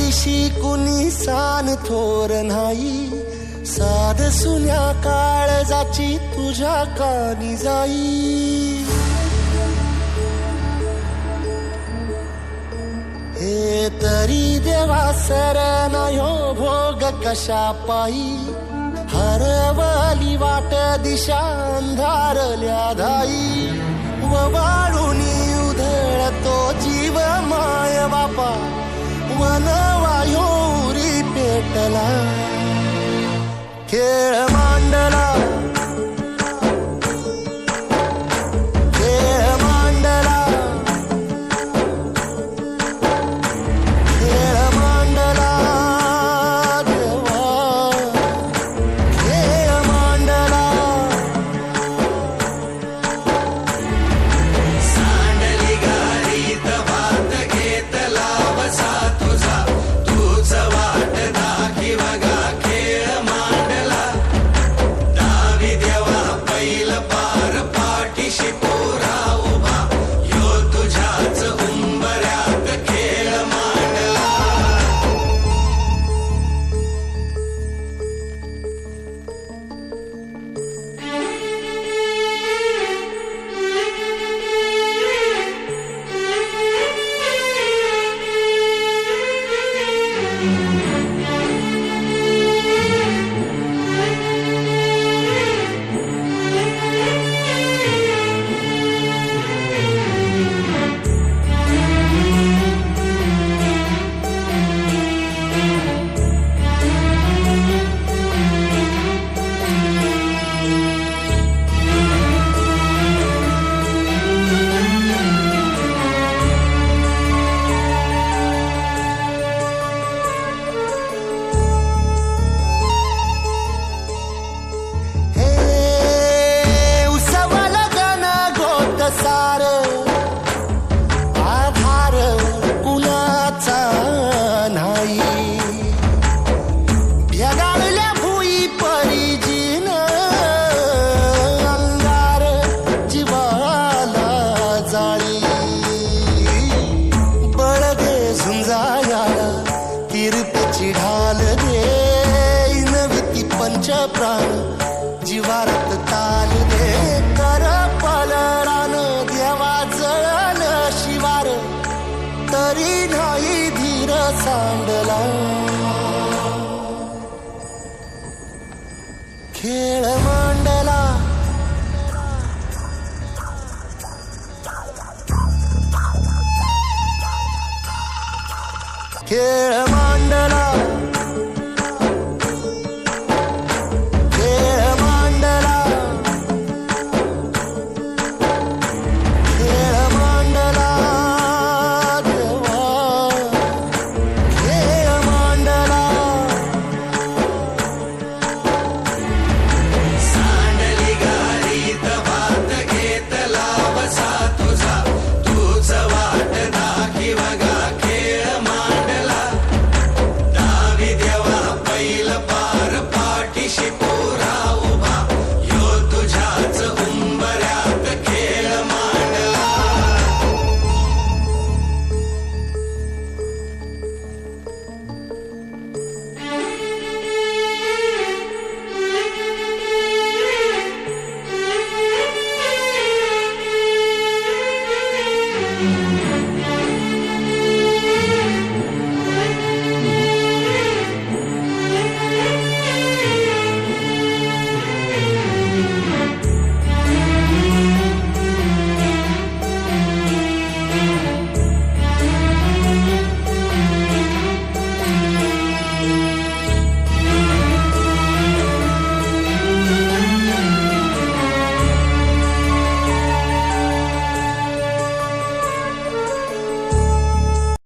दिशी कुणी सान थोर नाही, साध सुन्या काळजाची तुझ्या कानी जाई. हे तरी देवा सरनायो भोग कशा पायी, हरवली वाट दिशा अंधारल्या धाई. वाळूनी उधळतो जीव माय बापा, वनवायोरी पेटला. खेळ मांडला, खेळ मांडला, खेळ मांडला देवा, खेळ मांडला. सांडली गाडीत भात घेतला बसा तुझा, तूच वाट दाखीव गा. खेळ मांडला दावी देवा पैल पार, पाठीशी पोरा उभा, यो तुझ्याच उंबऱ्यात खेळ मांडला. सार आधार कुणाचा नाही, भेगाळल्या भुई परिजीन अंगार जीवाला जाळी. बळ दे झुंजाया कीर्तीची ढाल दे, नवी पंच प्राण जीवारत ताल दे. कर पलरान देवा जळल शिवार, तरी नाही धीर सांडला. खेळ मांडला, खेळ